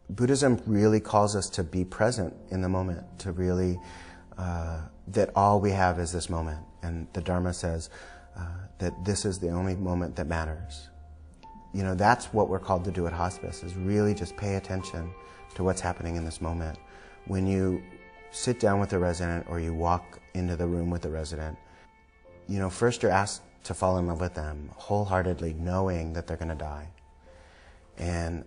Buddhism really calls us to be present in the moment, to really, that all we have is this moment. And the Dharma says that this is the only moment that matters. You know, that's what we're called to do at hospice, is really just pay attention to what's happening in this moment. When you sit down with a resident or you walk into the room with a resident, you know, first you're asked to fall in love with them wholeheartedly, knowing that they're going to die. And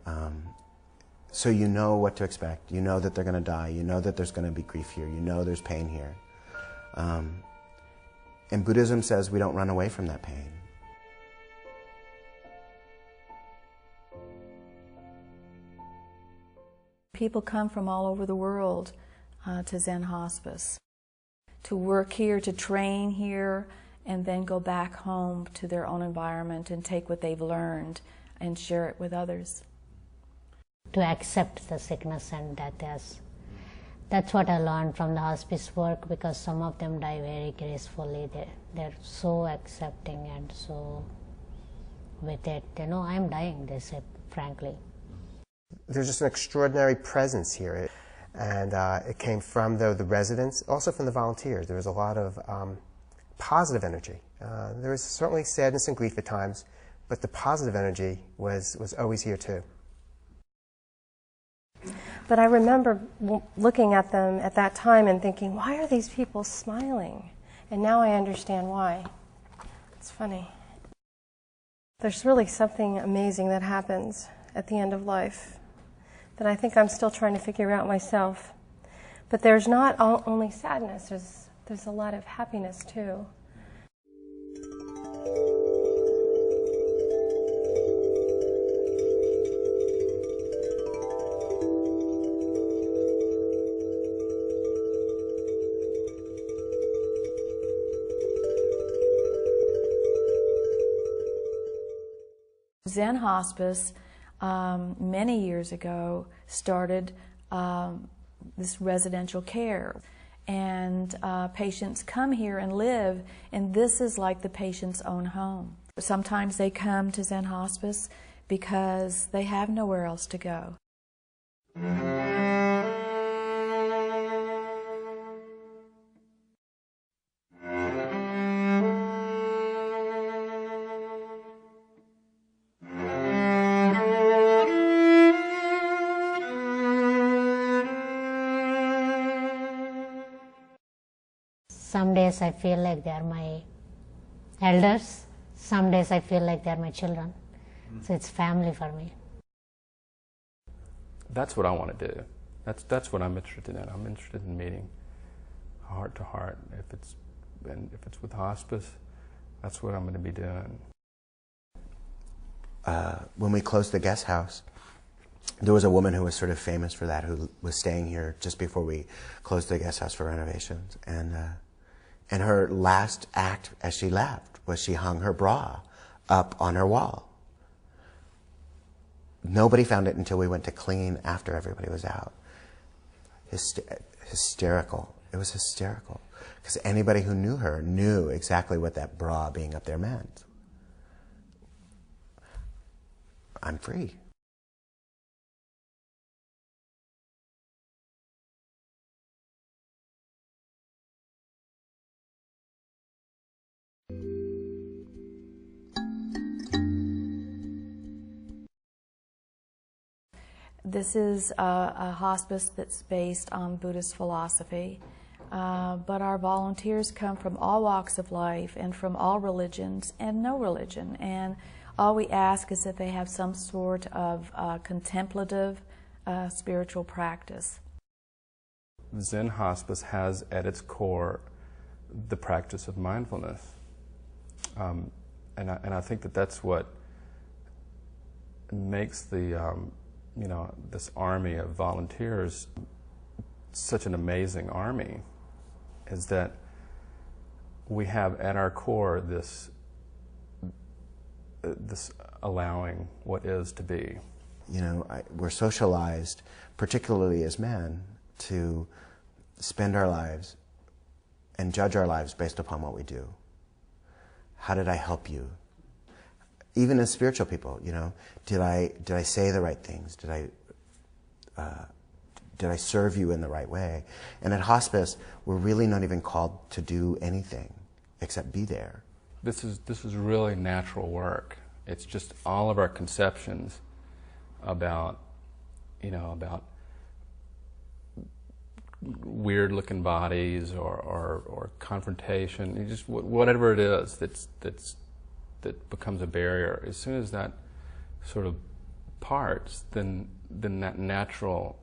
so you know what to expect. You know that they're going to die. You know that there's going to be grief here. You know there's pain here. And Buddhism says we don't run away from that pain. People come from all over the world to Zen Hospice, to work here, to train here, and then go back home to their own environment and take what they've learned and share it with others. To accept the sickness and death. That's what I learned from the hospice work, because some of them die very gracefully. They're so accepting and so with it. You know, I'm dying, they say, frankly. There's just an extraordinary presence here. And it came from the residents, also from the volunteers. There was a lot of positive energy. There was certainly sadness and grief at times, but the positive energy was always here too. But I remember looking at them at that time and thinking, why are these people smiling? And now I understand why. It's funny. There's really something amazing that happens at the end of life that I think I'm still trying to figure out myself. But there's not only sadness, there's a lot of happiness too. Zen Hospice, many years ago, started this residential care. And patients come here and live, and this is like the patient's own home. Sometimes they come to Zen Hospice because they have nowhere else to go. Some days I feel like they are my elders. Some days I feel like they are my children. So it's family for me. That's what I want to do. That's what I'm interested in. I'm interested in meeting heart to heart. If it's with hospice, that's what I'm going to be doing. When we closed the guest house, there was a woman who was sort of famous for that, who was staying here just before we closed the guest house for renovations. And her last act as she left was she hung her bra up on her wall. Nobody found it until we went to clean after everybody was out. Hysterical. It was hysterical. Because anybody who knew her knew exactly what that bra being up there meant. I'm free. This is a hospice that's based on Buddhist philosophy, but our volunteers come from all walks of life and from all religions and no religion. And all we ask is that they have some sort of contemplative spiritual practice. Zen Hospice has at its core the practice of mindfulness. And I think that that's what makes the this army of volunteers such an amazing army, is that we have at our core this allowing what is to be. You know, we're socialized, particularly as men, to spend our lives and judge our lives based upon what we do. How did I help you? Even as spiritual people, you know, did I say the right things? Did I did I serve you in the right way? And at hospice, we're really not even called to do anything except be there. This is really natural work. It's just all of our conceptions about, about weird-looking bodies or confrontation, just whatever it is that becomes a barrier. As soon as that sort of parts, then that natural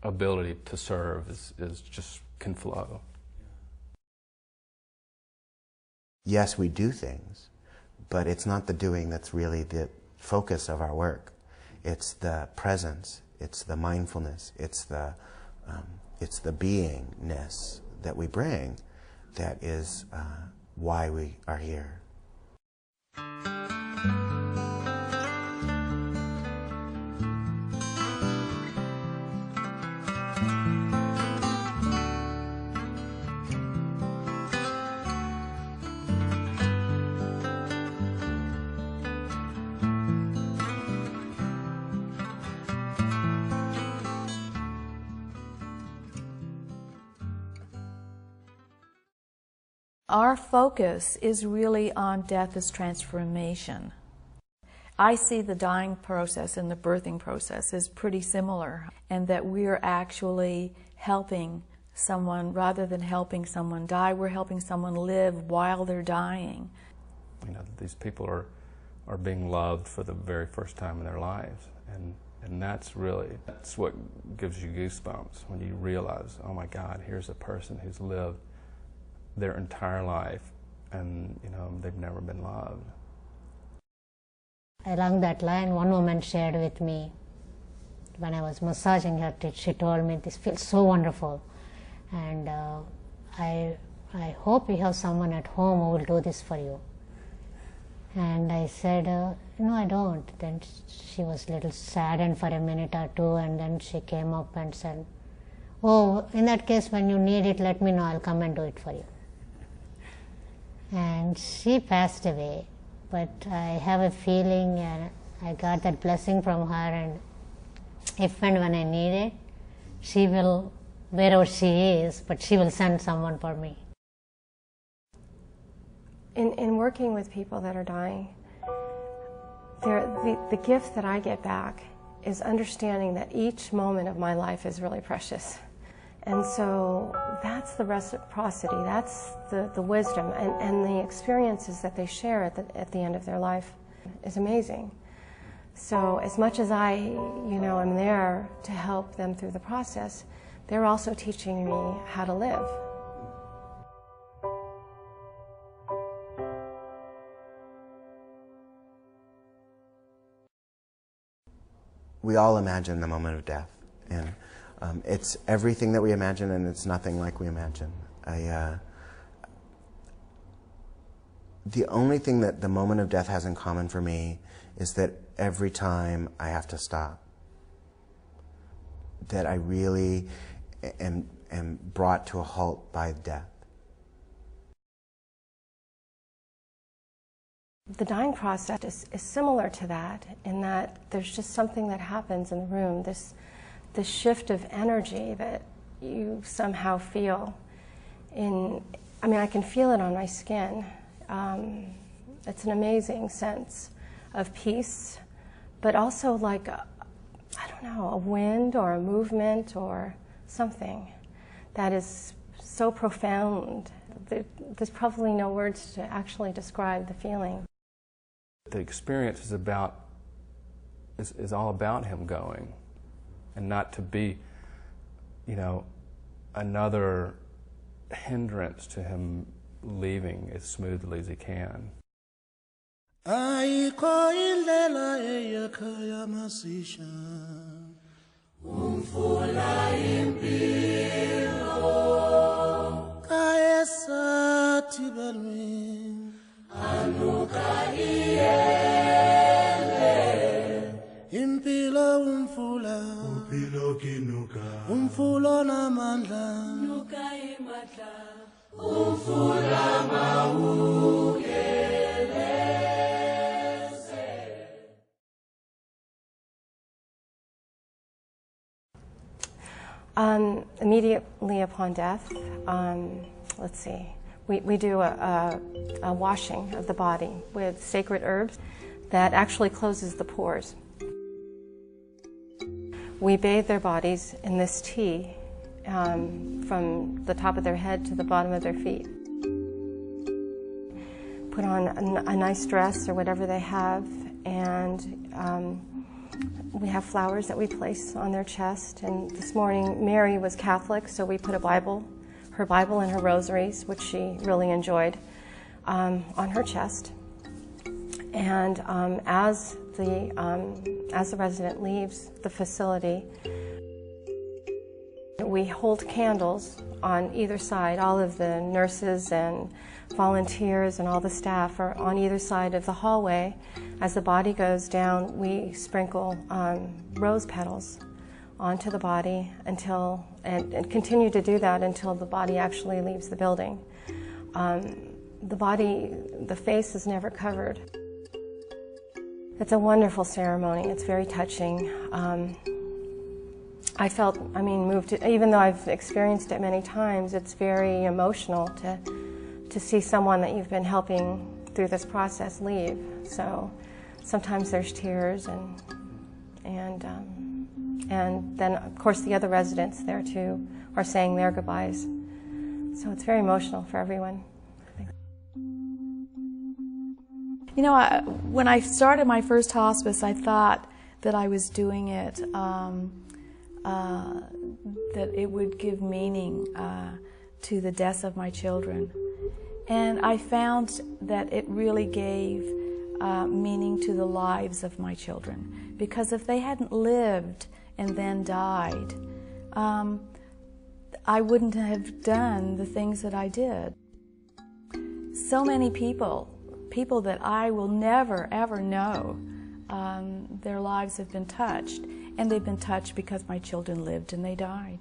ability to serve is just can flow. Yes, we do things, but it's not the doing that's really the focus of our work. It's the presence, it's the mindfulness, it's the beingness that we bring that is why we are here. Our focus is really on death as transformation. I see the dying process and the birthing process as pretty similar, and that we're actually helping someone, rather than helping someone die, we're helping someone live while they're dying. These people are being loved for the very first time in their lives, and that's what gives you goosebumps when you realize, oh my God, here's a person who's lived their entire life, and they've never been loved. Along that line, one woman shared with me, when I was massaging her, she told me, this feels so wonderful, and I hope you have someone at home who will do this for you. And I said, no, I don't. Then she was a little saddened for a minute or two, and then she came up and said, oh, in that case, when you need it, let me know, I'll come and do it for you. And she passed away, but I have a feeling, and I got that blessing from her, and if and when I need it, she will, wherever she is, but she will send someone for me. In working with people that are dying, the gift that I get back is understanding that each moment of my life is really precious. And so that's the reciprocity, that's the wisdom, and the experiences that they share at the end of their life is amazing. So as much as I, am there to help them through the process, they're also teaching me how to live. We all imagine the moment of death, and it's everything that we imagine, and it's nothing like we imagine. The only thing that the moment of death has in common for me is that every time I have to stop, that I really am brought to a halt by death. The dying process is similar to that, in that there's just something that happens in the room, this shift of energy that you somehow feel. I can feel it on my skin. It's an amazing sense of peace, but also like, a wind or a movement or something that is so profound. There's probably no words to actually describe the feeling. The experience is all about him going, and not to be, another hindrance to him leaving as smoothly as he can. Impilo umfula namandla nuka imadla umfula mawukele Immediately upon death, let's see, we do a washing of the body with sacred herbs that actually closes the pores. We bathe their bodies in this tea from the top of their head to the bottom of their feet. Put on a nice dress or whatever they have, and we have flowers that we place on their chest. And this morning, Mary was Catholic, so we put a Bible, her Bible and her rosaries, which she really enjoyed, on her chest. And as the resident leaves the facility, we hold candles on either side. All of the nurses and volunteers and all the staff are on either side of the hallway. As the body goes down, we sprinkle rose petals onto the body until, and continue to do that until the body actually leaves the building. The face is never covered. It's a wonderful ceremony. It's very touching. I felt, moved, even though I've experienced it many times, it's very emotional to see someone that you've been helping through this process leave. So sometimes there's tears, and then of course the other residents there too are saying their goodbyes. So it's very emotional for everyone. You know, when I started my first hospice, I thought that I was doing it, that it would give meaning to the deaths of my children. And I found that it really gave meaning to the lives of my children. Because if they hadn't lived and then died, I wouldn't have done the things that I did. So many people that I will never, ever know, their lives have been touched. And they've been touched because my children lived and they died.